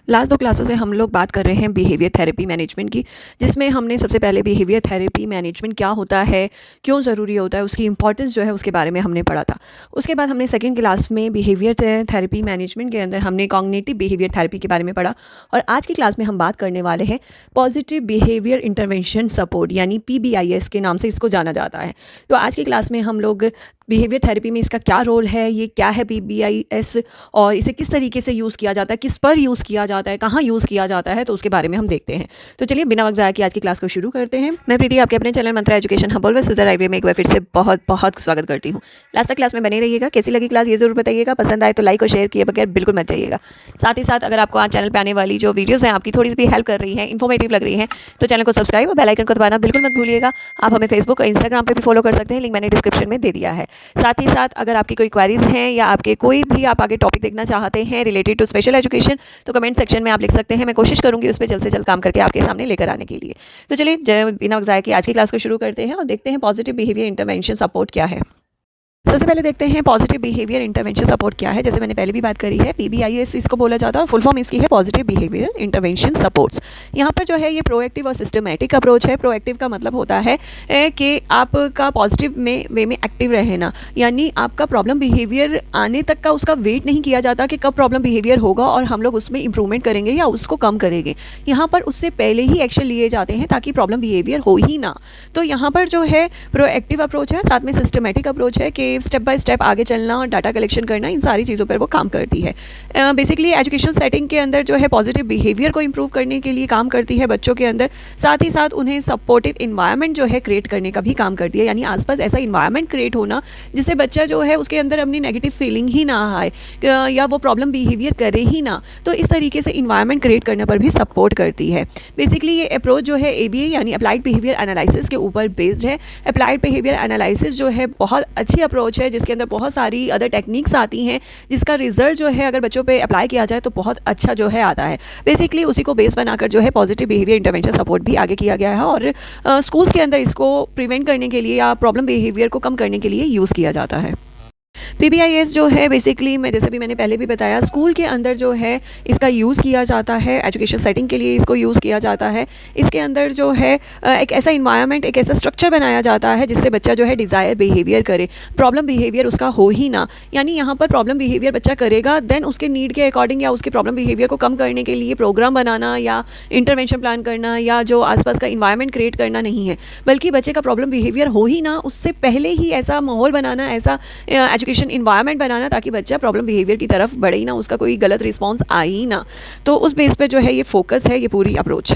Last 2 क्लासों से हम लोग बात कर रहे हैं बिहेवियर थेरेपी मैनेजमेंट की, जिसमें हमने सबसे पहले बिहेवियर थेरेपी मैनेजमेंट क्या होता है, क्यों ज़रूरी होता है, उसकी इंपॉर्टेंस जो है उसके बारे में हमने पढ़ा था। उसके बाद हमने सेकंड क्लास में बिहेवियर थेरेपी मैनेजमेंट के अंदर हमने कॉग्निटिव बिहेवियर थेरेपी के बारे में पढ़ा। और आज की क्लास में हम बात करने वाले हैं पॉजिटिव बिहेवियर इंटरवेंशन सपोर्ट, यानी PBIS के नाम से इसको जाना जाता है। तो आज की क्लास में हम लोग बिहेवियर थेरेपी में इसका क्या रोल है, ये क्या है PBIS, और इसे किस तरीके से यूज़ किया जाता है, किस पर यूज़ किया जाता है, कहाँ यूज़ किया जाता है, तो उसके बारे में हम देखते हैं। तो चलिए बिना वक्त ज़ाया किए आज की क्लास को शुरू करते हैं। मैं प्रीति आपके अपने channel Mantra education hub always with the library में एक बार फिर से बहुत बहुत स्वागत करती हूँ। लास्ट तक क्लास में बने रहिएगा। कैसी लगी क्लास ये ज़रूर बताइएगा। पसंद आए तो लाइक और शेयर किए बगैर बिल्कुल मत जाइएगा। साथ ही साथ अगर आपको आज चैनल पर आने वाली जो वीडियोज़ हैं आपकी थोड़ी सी भी हेल्प कर रही हैं, इन्फॉर्मेटिव लग रही हैं, तो चैनल को सब्सक्राइब और बेल आइकन को दबाना बिल्कुल मत भूलिएगा। आप हमें फेसबुक और इंस्टाग्राम पर भी फॉलो कर सकते हैं, लिंक मैंने डिस्क्रिप्शन में दे दिया है। साथ ही साथ अगर आपकी कोई क्वेरीज हैं या आपके कोई भी आप आगे टॉपिक देखना चाहते हैं रिलेटेड टू स्पेशल एजुकेशन, तो कमेंट सेक्शन में आप लिख सकते हैं। मैं कोशिश करूंगी उस पर जल्द से जल्द काम करके आपके सामने लेकर आने के लिए। तो चलिए बिना वक्त ज़ाया किए आज की क्लास को शुरू करते हैं और देखते हैं पॉजिटिव बिहेवियर इंटरवेंशन सपोर्ट क्या है। सबसे पहले देखते हैं पॉजिटिव बिहेवियर इंटरवेंशन सपोर्ट क्या है। जैसे मैंने पहले भी बात करी है, PBIS इसको बोला जाता है और फुल फॉर्म इसकी है पॉजिटिव बिहेवियर इंटरवेंशन सपोर्ट्स। यहाँ पर जो है ये प्रोएक्टिव और सिस्टमेटिक अप्रोच है। प्रोएक्टिव का मतलब होता है कि आपका पॉजिटिव वे में एक्टिव रहना, यानी आपका प्रॉब्लम बिहेवियर आने तक का उसका वेट नहीं किया जाता कि कब प्रॉब्लम बिहेवियर होगा और हम लोग उसमें इंप्रूवमेंट करेंगे या उसको कम करेंगे। यहाँ पर उससे पहले ही एक्शन लिए जाते हैं ताकि प्रॉब्लम बिहेवियर हो ही ना। तो यहाँ पर जो है प्रोएक्टिव अप्रोच है, साथ में सिस्टमेटिक अप्रोच है कि स्टेप बाय स्टेप आगे चलना और डाटा कलेक्शन करना, इन सारी चीज़ों पर वो काम करती है। बेसिकली एजुकेशन सेटिंग के अंदर जो है पॉजिटिव बिहेवियर को इंप्रूव करने के लिए काम करती है बच्चों के अंदर। साथ ही साथ उन्हें सपोर्टिव इन्वायरमेंट जो है क्रिएट करने का भी काम करती है, यानी आसपास ऐसा इन्वायरमेंट क्रिएट होना जिससे बच्चा जो है उसके अंदर अपनी नेगेटिव फीलिंग ही ना आए या वो प्रॉब्लम बिहेवियर करे ही ना। तो इस तरीके से इन्वायरमेंट क्रिएट करने पर भी सपोर्ट करती है। बेसिकली ये अप्रोच जो है ABA यानी अप्लाइड बिहेवियर एनालिसिस के ऊपर बेस्ड है। अप्लाइड बिहेवियर एनालिसिस जो है बहुत अच्छी अप्रोच है, जिसके अंदर बहुत सारी अदर टेक्निक्स आती हैं, जिसका रिजल्ट जो है अगर बच्चों पे अप्लाई किया जाए तो बहुत अच्छा जो है आता है। बेसिकली उसी को बेस बनाकर जो है पॉजिटिव बिहेवियर इंटरवेंशन सपोर्ट भी आगे किया गया है और स्कूल्स के अंदर इसको प्रिवेंट करने के लिए या प्रॉब्लम बिहेवियर को कम करने के लिए यूज़ किया जाता है। PBIS जो है बेसिकली जैसे भी मैंने पहले भी बताया, स्कूल के अंदर जो है इसका यूज़ किया जाता है, एजुकेशन सेटिंग के लिए इसको यूज़ किया जाता है। इसके अंदर जो है एक ऐसा इन्वायरमेंट, एक ऐसा स्ट्रक्चर बनाया जाता है जिससे बच्चा जो है डिज़ायर बिहेवियर करे, प्रॉब्लम बिहेवियर उसका हो ही ना। यानी यहाँ पर प्रॉब्लम बिहेवियर बच्चा करेगा, देन उसके नीड के अकॉर्डिंग या उसके प्रॉब्लम बिहेवियर को कम करने के लिए प्रोग्राम बनाना या इंटरवेंशन प्लान करना या जो आसपास का इन्वायरमेंट क्रिएट करना नहीं है, बल्कि बच्चे का प्रॉब्लम बिहेवियर हो ही ना, उससे पहले ही ऐसा माहौल बनाना, ऐसा एजुकेशन इन्वायरमेंट बनाना ताकि बच्चा प्रॉब्लम बिहेवियर की तरफ बढ़े ही ना, उसका कोई गलत रिस्पॉन्स आए ही ना। तो उस बेस पे जो है ये फोकस है, ये पूरी अप्रोच।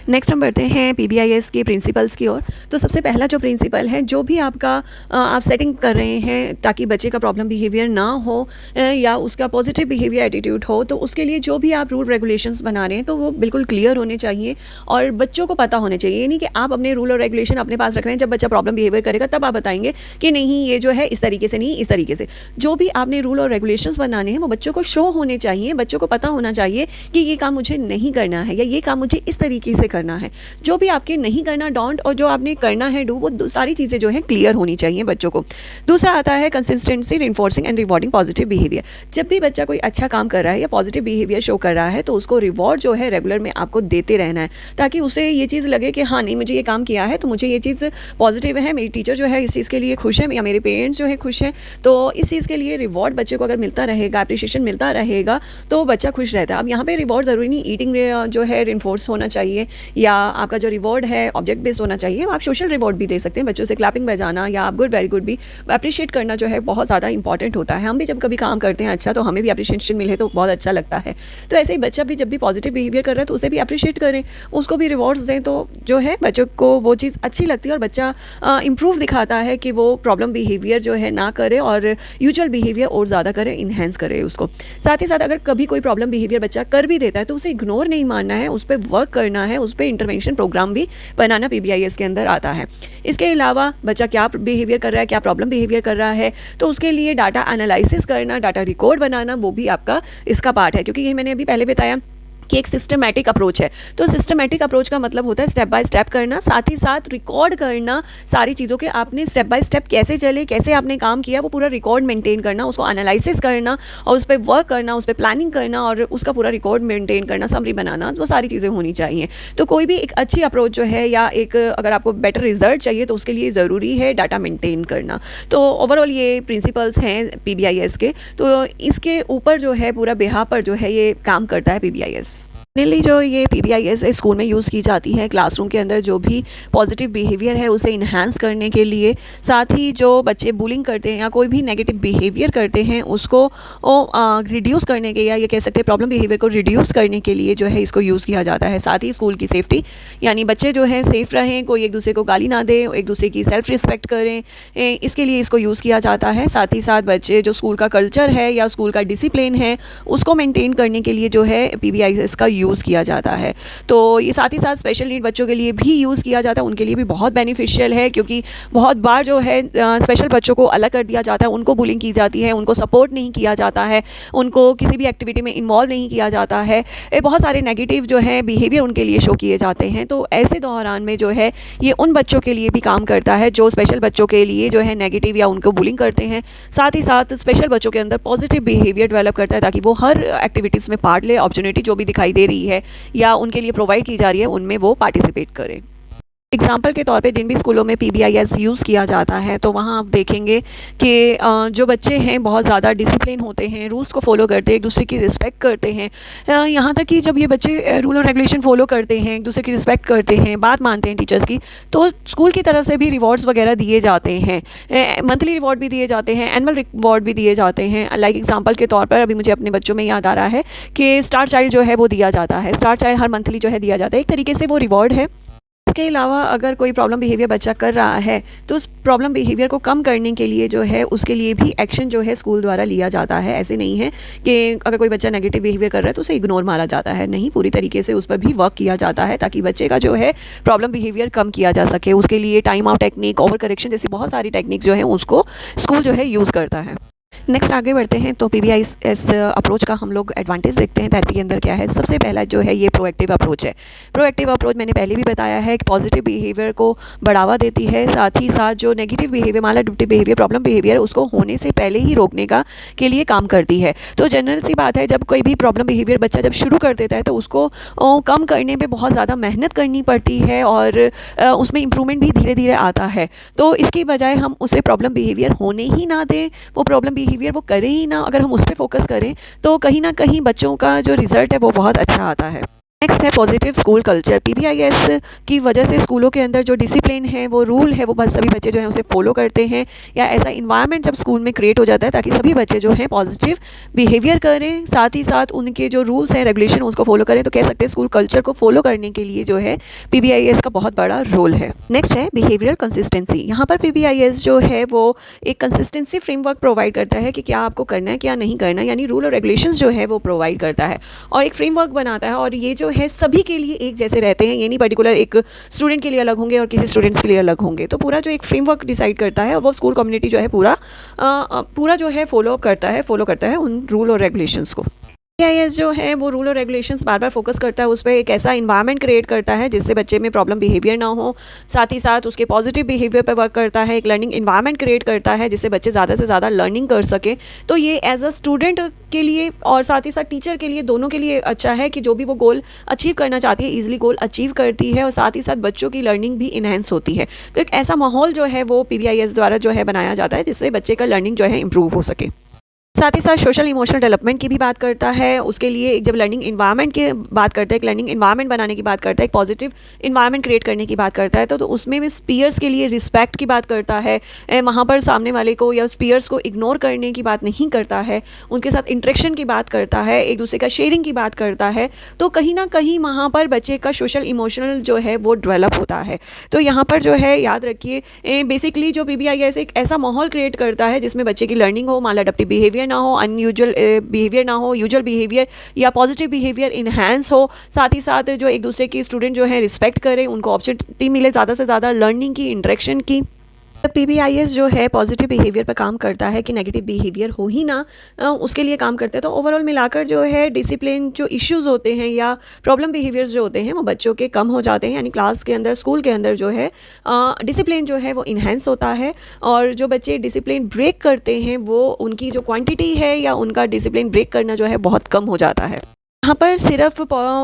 नेक्स्ट हम बढ़ते हैं PBIS के प्रिंसिपल्स की ओर। तो सबसे पहला जो प्रिंसिपल है, जो भी आपका आप सेटिंग कर रहे हैं ताकि बच्चे का प्रॉब्लम बिहेवियर ना हो या उसका पॉजिटिव बिहेवियर एटीट्यूड हो, तो उसके लिए जो भी आप रूल रेगुलेशंस बना रहे हैं तो वो बिल्कुल क्लियर होने चाहिए और बच्चों को पता होने चाहिए। ये नहीं कि आप अपने रूल और रेगुलेशन अपने पास रख रहे हैं, जब बच्चा प्रॉब्लम बिहेवियर करेगा तब आप बताएंगे कि नहीं ये जो है इस तरीके से नहीं, इस तरीके से। जो भी आपने रूल और रेगुलेशंस बनाने हैं वो बच्चों को शो होने चाहिए, बच्चों को पता होना चाहिए कि ये काम मुझे नहीं करना है या ये काम मुझे इस तरीके से करना है। जो भी आपके नहीं करना डोंट और जो आपने करना है डू, वो सारी चीज़ें जो है क्लियर होनी चाहिए बच्चों को। दूसरा आता है consistency reinforcing and rewarding positive behaviour. जब भी बच्चा कोई अच्छा काम कर रहा है या पॉजिटिव बिहेवियर शो कर रहा है तो उसको रिवॉर्ड जो है रेगुलर में आपको देते रहना है, ताकि उसे ये चीज़ लगे कि हाँ नहीं मुझे ये काम किया है तो मुझे ये चीज़ पॉजिटिव है, मेरी टीचर जो है इस चीज़ के लिए खुश है या मेरे पेरेंट्स जो है खुश हैं। तो इस चीज़ के लिए रिवॉर्ड बच्चे को अगर मिलता रहेगा, अप्रिशिएशन मिलता रहेगा, तो बच्चा खुश रहता है। अब यहाँ पे रिवॉर्ड ज़रूरी नहीं ईटिंग जो है रिइंफोर्स होना चाहिए या आपका जो रिवॉर्ड है ऑब्जेक्ट बेस्ड होना चाहिए। आप सोशल रिवॉर्ड भी दे सकते हैं, बच्चों से क्लैपिंग बजाना या आप गुड वेरी गुड भी अप्रिशिएट करना जो है बहुत ज़्यादा इंपॉर्टेंट होता है। हम भी जब कभी काम करते हैं अच्छा तो हमें भी अप्रिशिएशन मिले तो बहुत अच्छा लगता है। तो ऐसे ही बच्चा भी जब भी पॉजिटिव बिहेवियर कर रहा है तो उसे भी अप्रिशिएट करें, उसको भी रिवॉर्ड्स दें, तो जो है बच्चों को वो चीज़ अच्छी लगती है और बच्चा इंप्रूव दिखाता है कि वो प्रॉब्लम बिहेवियर जो है ना करे और यूजुअल बिहेवियर और ज़्यादा करे, इन्हेंस करे उसको। साथ ही साथ अगर कभी कोई प्रॉब्लम बिहेवियर बच्चा कर भी देता है तो उसे इग्नोर नहीं मानना है, उस पर वर्क करना है, उस पर इंटरवेंशन प्रोग्राम भी बनाना PBIS के अंदर आता है। इसके अलावा बच्चा क्या बिहेवियर कर रहा है, क्या प्रॉब्लम बिहेवियर कर रहा है, तो उसके लिए डाटा एनालिसिस करना, डाटा रिकॉर्ड बनाना, वो भी आपका इसका पार्ट है। क्योंकि ये मैंने अभी पहले बताया कि एक सिस्टमेटिक अप्रोच है। तो सिस्टमेटिक अप्रोच का मतलब होता है स्टेप बाय स्टेप करना, साथ ही साथ रिकॉर्ड करना सारी चीज़ों के, आपने स्टेप बाय स्टेप कैसे चले, कैसे आपने काम किया, वो पूरा रिकॉर्ड मेंटेन करना, उसको एनालिसिस करना और उस पर वर्क करना, उस पर प्लानिंग करना और उसका पूरा रिकॉर्ड मेंटेन करना, समरी बनाना, वो सारी चीज़ें होनी चाहिए। तो कोई भी एक अच्छी अप्रोच जो है या एक अगर आपको बेटर रिजल्ट चाहिए तो उसके लिए ज़रूरी है डाटा मेंटेन करना। तो ओवरऑल ये प्रिंसिपल्स हैं PBIS के, तो इसके ऊपर जो है पूरा बिहार पर जो है ये काम करता है PBIS। मेनली जो ये PBIS स्कूल में यूज़ की जाती है क्लासरूम के अंदर जो भी पॉजिटिव बिहेवियर है उसे इन्हांस करने के लिए, साथ ही जो बच्चे बुलिंग करते हैं या कोई भी नेगेटिव बिहेवियर करते हैं उसको रिड्यूस करने के, या ये कह सकते हैं प्रॉब्लम बिहेवियर को रिड्यूस करने के लिए जो है इसको यूज़ किया जाता है। साथ ही स्कूल की सेफ्टी, यानी बच्चे जो है सेफ़ रहें, कोई एक दूसरे को गाली ना दे, एक दूसरे की सेल्फ रिस्पेक्ट करें, इसके लिए इसको यूज़ किया जाता है। साथ ही साथ बच्चे जो स्कूल का कल्चर है या स्कूल का डिसिप्लिन है उसको मेंटेन करने के लिए जो है PBIS का यूज़ किया जाता है। तो ये साथ ही साथ स्पेशल नीड बच्चों के लिए भी यूज़ किया जाता है, उनके लिए भी बहुत बेनिफिशियल है, क्योंकि बहुत बार जो है स्पेशल बच्चों को अलग कर दिया जाता है, उनको बुलिंग की जाती है, उनको सपोर्ट नहीं किया जाता है, उनको किसी भी एक्टिविटी में इन्वॉल्व नहीं किया जाता है, बहुत सारे नेगेटिव जो है बिहेवियर उनके लिए शो किए जाते हैं। तो ऐसे दौरान में जो है ये उन बच्चों के लिए भी काम करता है जो स्पेशल बच्चों के लिए जो है नेगेटिव या उनको बुलिंग करते हैं। साथ ही साथ स्पेशल बच्चों के अंदर पॉजिटिव बिहेवियर डेवलप करता है ताकि वो हर एक्टिविटीज़ में पार्ट ले, अपॉर्चुनिटी जो भी दिखाई दे रही है या उनके लिए प्रोवाइड की जा रही है उनमें वो पार्टिसिपेट करें। एग्जाम्पल के तौर पे जिन भी स्कूलों में PBIS यूज़ किया जाता है तो वहाँ आप देखेंगे कि जो बच्चे हैं बहुत ज़्यादा डिसिप्लिन होते हैं, रूल्स को फॉलो करते हैं, एक दूसरे की रिस्पेक्ट करते हैं। यहाँ तक कि जब ये बच्चे रूल और रेगुलेशन फॉलो करते हैं, एक दूसरे की रिस्पेक्ट करते हैं, बात मानते हैं टीचर्स की, तो स्कूल की तरफ से भी रिवॉर्ड्स वगैरह दिए जाते हैं, मंथली रिवॉर्ड भी दिए जाते हैं, एनुअल रिवॉर्ड भी दिए जाते हैं। लाइक एग्जाम्पल के तौर पर अभी मुझे अपने बच्चों में याद आ रहा है कि स्टार चाइल्ड जो है वो दिया जाता है, स्टार चाइल्ड हर मंथली जो है दिया जाता है, एक तरीके से वो रिवॉर्ड है। इसके अलावा अगर कोई प्रॉब्लम बिहेवियर बच्चा कर रहा है तो उस प्रॉब्लम बिहेवियर को कम करने के लिए जो है उसके लिए भी एक्शन जो है स्कूल द्वारा लिया जाता है। ऐसे नहीं है कि अगर कोई बच्चा नेगेटिव बिहेवियर कर रहा है तो उसे इग्नोर मारा जाता है, नहीं, पूरी तरीके से उस पर भी वर्क किया जाता है ताकि बच्चे का जो है प्रॉब्लम बिहेवियर कम किया जा सके। उसके लिए time out technique, over correction जैसी बहुत सारी टेक्निक जो है उसको स्कूल जो है यूज़ करता है। नेक्स्ट आगे बढ़ते हैं तो PBIS अप्रोच का हम लोग एडवांटेज देखते हैं थेरेपी के अंदर क्या है। सबसे पहला जो है ये प्रोएक्टिव अप्रोच है। प्रोएक्टिव अप्रोच मैंने पहले भी बताया है कि पॉजिटिव बिहेवियर को बढ़ावा देती है, साथ ही साथ जो negative behaviour, maladaptive behaviour, problem behaviour उसको होने से पहले ही रोकने का के लिए काम करती है। तो जनरल सी बात है, जब कोई भी प्रॉब्लम बिहेवियर बच्चा जब शुरू कर देता है तो उसको कम करने पर बहुत ज़्यादा मेहनत करनी पड़ती है और उसमें इम्प्रूवमेंट भी धीरे धीरे आता है। तो इसकी बजाय हम उसे प्रॉब्लम बिहेवियर होने ही ना दें, वो प्रॉब्लम बिहेवियर वो करें ही ना, अगर हम उस पर फोकस करें तो कहीं ना कहीं बच्चों का जो रिजल्ट है वो बहुत अच्छा आता है। नेक्स्ट है पॉजिटिव स्कूल कल्चर। PBIS की वजह से स्कूलों के अंदर जो डिसिप्लिन है, वो रूल है, वो बस सभी बच्चे जो हैं उसे फॉलो करते हैं, या ऐसा इन्वायरमेंट जब स्कूल में क्रिएट हो जाता है ताकि सभी बच्चे जो हैं पॉजिटिव बिहेवियर करें, साथ ही साथ उनके जो रूल्स हैं, रेगुलेशन उसको फॉलो करें। तो कह सकते हैं स्कूल कल्चर को फॉलो करने के लिए जो है PBIS का बहुत बड़ा रोल है। नेक्स्ट है बिहेवियरल कंसिस्टेंसी। यहाँ पर PBIS जो है वो एक कंसिस्टेंसी फ्रेमवर्क प्रोवाइड करता है कि क्या आपको करना है क्या नहीं करना, यानी रूल और रेगुलेशंस जो है वो प्रोवाइड करता है और एक फ्रेमवर्क बनाता है, और ये जो है सभी के लिए एक जैसे रहते हैं, ये नहीं पर्टिकुलर एक स्टूडेंट के लिए अलग होंगे और किसी स्टूडेंट्स के लिए अलग होंगे। तो पूरा जो एक फ्रेमवर्क डिसाइड करता है और वो स्कूल कम्युनिटी जो है पूरा जो है फॉलो करता है उन रूल और रेगुलेशंस को। PBIS जो है वो रूल और रेगुलेशंस बार बार फोकस करता है उस पर, एक ऐसा इन्वायरमेंट क्रिएट करता है जिससे बच्चे में प्रॉब्लम बिहेवियर ना हो, साथ ही साथ उसके पॉजिटिव बिहेवियर पर वर्क करता है, एक लर्निंग इन्वायरमेंट क्रिएट करता है जिससे बच्चे ज़्यादा से ज़्यादा लर्निंग कर सके। तो ये एज अ स्टूडेंट के लिए और साथ ही साथ टीचर के लिए, दोनों के लिए अच्छा है कि जो भी वो गोल अचीव करना चाहती है ईजिली गोल अचीव करती है, और साथ ही साथ बच्चों की लर्निंग भी इन्हेंस होती है। तो एक ऐसा माहौल जो है वो PBIS द्वारा जो है बनाया जाता है जिससे बच्चे का लर्निंग जो है इम्प्रूव हो सके। साथ ही साथ सोशल इमोशनल डेवलपमेंट की भी बात करता है। उसके लिए जब लर्निंग इन्वायरमेंट की बात करता है, एक लर्निंग इन्वायरमेंट बनाने की बात करता है, एक पॉजिटिव इन्वायरमेंट क्रिएट करने की बात करता है, तो उसमें भी पीयर्स के लिए रिस्पेक्ट की बात करता है। वहाँ पर सामने वाले को या पीयर्स को इग्नोर करने की बात नहीं करता है, उनके साथ इंटरेक्शन की बात करता है, एक दूसरे का शेयरिंग की बात करता है। तो कहीं ना कहीं वहाँ पर बच्चे का सोशल इमोशनल जो है वो डेवलप होता है। तो यहाँ पर जो है याद रखिए, बेसिकली जो PBIS एक ऐसा माहौल क्रिएट करता है जिसमें बच्चे की लर्निंग हो, मालाडप्टिव बिहेवियर ना हो, अनयूजुअल बिहेवियर ना हो, यूजुअल बिहेवियर या पॉजिटिव बिहेवियर इन्हांस हो, साथ ही साथ जो एक दूसरे की स्टूडेंट जो है रिस्पेक्ट करें, उनको अपॉर्चुनिटी मिले ज़्यादा से ज़्यादा लर्निंग की, इंटरेक्शन की। पीबीआईएस जो है पॉजिटिव बिहेवियर पर काम करता है कि नेगेटिव बिहेवियर हो ही ना, उसके लिए काम करते हैं। तो ओवरऑल मिलाकर जो है डिसिप्लिन जो इश्यूज़ होते हैं या प्रॉब्लम बिहेवियर्स जो होते हैं वो बच्चों के कम हो जाते हैं, यानी क्लास के अंदर स्कूल के अंदर जो है डिसिप्लिन जो है वो इन्हेंस होता है। और जो बच्चे डिसिप्लिन ब्रेक करते हैं वो उनकी जो क्वांटिटी है या उनका डिसिप्लिन ब्रेक करना जो है बहुत कम हो जाता है। यहाँ पर सिर्फ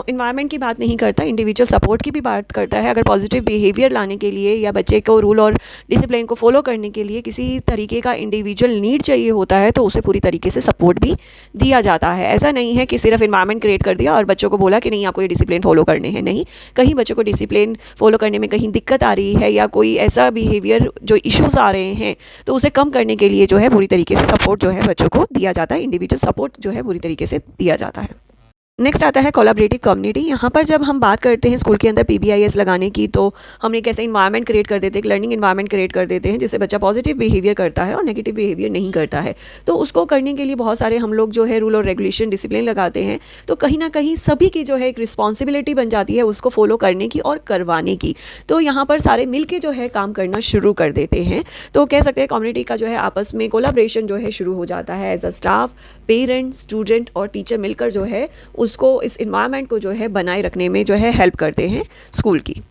इन्वायरमेंट की बात नहीं करता, इंडिविजुअल सपोर्ट की भी बात करता है। अगर पॉजिटिव बिहेवियर लाने के लिए या बच्चे को रूल और डिसिप्लिन को फॉलो करने के लिए किसी तरीके का इंडिविजुअल नीड चाहिए होता है तो उसे पूरी तरीके से सपोर्ट भी दिया जाता है। ऐसा नहीं है कि सिर्फ इन्वायरमेंट क्रिएट कर दिया और बच्चों को बोला कि नहीं आपको ये डिसिप्लिन फॉलो करने हैं। नहीं, कहीं बच्चों को डिसिप्लिन फॉलो करने में कहीं दिक्कत आ रही है या कोई ऐसा बिहेवियर जो इश्यूज़ आ रहे हैं तो उसे कम करने के लिए जो है पूरी तरीके से सपोर्ट जो है बच्चों को दिया जाता है, इंडिविजुअल सपोर्ट जो है पूरी तरीके से दिया जाता है। नेक्स्ट आता है कोलैबोरेटिव कम्युनिटी। यहाँ पर जब हम बात करते हैं स्कूल के अंदर पीबीआईएस लगाने की तो हम एक ऐसे इन्वायरमेंट क्रिएट कर देते हैं, एक लर्निंग इन्वायरमेंट क्रिएट कर देते हैं जिससे बच्चा पॉजिटिव बिहेवियर करता है और नेगेटिव बिहेवियर नहीं करता है। तो उसको करने के लिए बहुत सारे हम लोग जो है रूल और रेगुलेशन डिसिप्लिन लगाते हैं। तो कहीं ना कहीं सभी की जो है एक रिस्पॉन्सिबिलिटी बन जाती है उसको फॉलो करने की और करवाने की। तो यहाँ पर सारे मिल के जो है काम करना शुरू कर देते हैं। तो कह सकते हैं कम्युनिटी का जो है आपस में कोलाब्रेशन जो है शुरू हो जाता है। As a staff, parents, student और टीचर मिलकर जो है उसको इस इन्वायरमेंट को जो है बनाए रखने में जो है हेल्प करते हैं स्कूल की।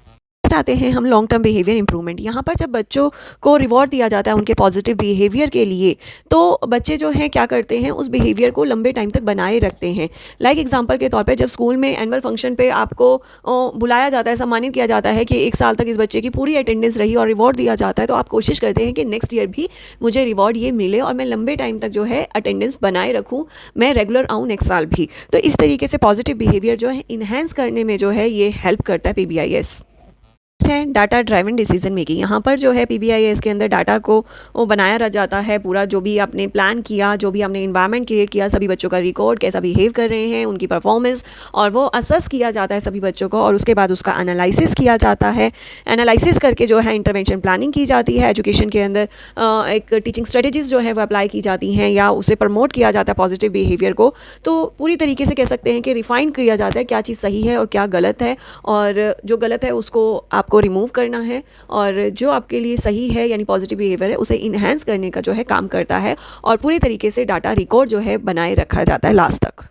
आते हैं हम लॉन्ग टर्म बिहेवियर इंप्रूवमेंट। यहाँ पर जब बच्चों को रिवॉर्ड दिया जाता है उनके पॉजिटिव बिहेवियर के लिए तो बच्चे जो हैं क्या करते हैं उस बिहेवियर को लंबे टाइम तक बनाए रखते हैं। लाइक एग्जांपल के तौर पे जब स्कूल में एनुअल फंक्शन पे आपको बुलाया जाता है, सम्मानित किया जाता है कि 1 साल तक इस बच्चे की पूरी अटेंडेंस रही और रिवॉर्ड दिया जाता है, तो आप कोशिश करते हैं कि नेक्स्ट ईयर भी मुझे रिवॉर्ड ये मिले और मैं लंबे टाइम तक जो है अटेंडेंस बनाए रखूँ, मैं रेगुलर आऊँ नेक्स्ट साल भी। तो इस तरीके से पॉजिटिव बिहेवियर जो है इन्हेंस करने में जो है ये हेल्प करता है पीबीआईएस। है डाटा ड्राइवन डिसीजन मेकिंग। यहाँ पर जो है पीबीआईएस के अंदर डाटा को वो बनाया रह जाता है। पूरा जो भी आपने प्लान किया, जो भी आपने इन्वायरमेंट क्रिएट किया, सभी बच्चों का रिकॉर्ड, कैसा बिहेव कर रहे हैं, उनकी परफॉर्मेंस, और वो असेस किया जाता है सभी बच्चों को और उसके बाद उसका एनालिसिस किया जाता है। एनालिसिस करके जो है इंटरवेंशन प्लानिंग की जाती है। एजुकेशन के अंदर एक टीचिंग स्ट्रेटेजीज जो है वो अप्लाई की जाती हैं या उसे प्रमोट किया जाता है पॉजिटिव बिहेवियर को। तो पूरी तरीके से कह सकते हैं कि रिफाइन किया जाता है क्या चीज़ सही है और क्या गलत है, और जो गलत है उसको आपको रिमूव करना है और जो आपके लिए सही है यानी पॉजिटिव बिहेवियर है उसे इन्हेंस करने का जो है काम करता है और पूरी तरीके से डाटा रिकॉर्ड जो है बनाए रखा जाता है लास्ट तक।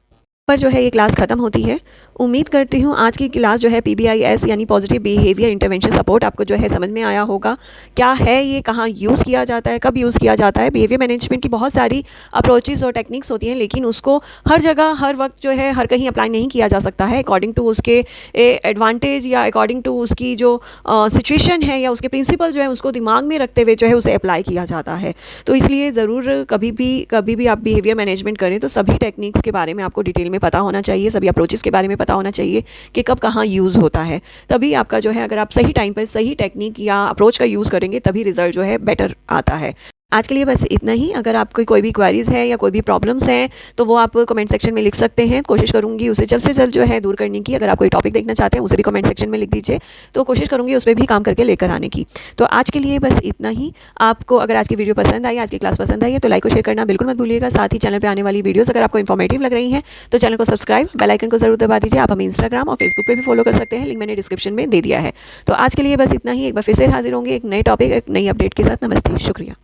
पर जो है ये क्लास ख़त्म होती है। उम्मीद करती हूँ आज की क्लास जो है पीबीआईएस यानी पॉजिटिव बिहेवियर इंटरवेंशन सपोर्ट आपको जो है समझ में आया होगा। क्या है ये, कहाँ यूज़ किया जाता है, कब यूज़ किया जाता है। बिहेवियर मैनेजमेंट की बहुत सारी अप्रोचेज़ और टेक्निक्स होती हैं लेकिन उसको हर जगह हर वक्त जो है हर कहीं अप्लाई नहीं किया जा सकता है। अकॉर्डिंग टू उसके एडवांटेज या अकॉर्डिंग टू उसकी जो सिचुएशन है या उसके प्रिंसिपल जो है उसको दिमाग में रखते हुए जो है उसे अप्लाई किया जाता है। तो इसलिए ज़रूर कभी भी आप बिहेवियर मैनेजमेंट करें तो सभी टेक्निक्स के बारे में आपको डिटेल में पता होना चाहिए, सभी अप्रोचेस के बारे में पता होना चाहिए कि कब कहाँ यूज़ होता है। तभी आपका जो है अगर आप सही टाइम पर सही टेक्निक या अप्रोच का यूज़ करेंगे तभी रिजल्ट जो है बेटर आता है। आज के लिए बस इतना ही। अगर आपकी कोई भी क्वेरीज़ है या कोई भी प्रॉब्लम्स हैं तो वो आप कमेंट सेक्शन में लिख सकते हैं। कोशिश करूँगी उसे जल्द से जल्द जो है दूर करने की। अगर आप कोई टॉपिक देखना चाहते हैं उसे भी कमेंट सेक्शन में लिख दीजिए, तो कोशिश करूँगी उस पर भी काम करके लेकर आने की। तो आज के लिए बस इतना ही। आपको अगर आज की वीडियो पसंद आई, आज की क्लास पसंद आई है तो लाइक और शेयर करना बिल्कुल मत भूलिएगा। साथ ही चैनल पर आने वाली वीडियोज़ अगर आपको इन्फॉर्मेटिव लग रही हैं तो चैनल को सब्सक्राइब, बेल आइकन को जरूर दबा दीजिए। आप हमें इंस्टाग्राम और फेसबुक पर भी फॉलो कर सकते हैं, लिंक मैंने डिस्क्रिप्शन में दे दिया है। तो आज के लिए बस इतना ही। एक बार फिर से हाजिर होंगे एक नए टॉपिक, एक नई अपडेट के साथ। नमस्ते, शुक्रिया।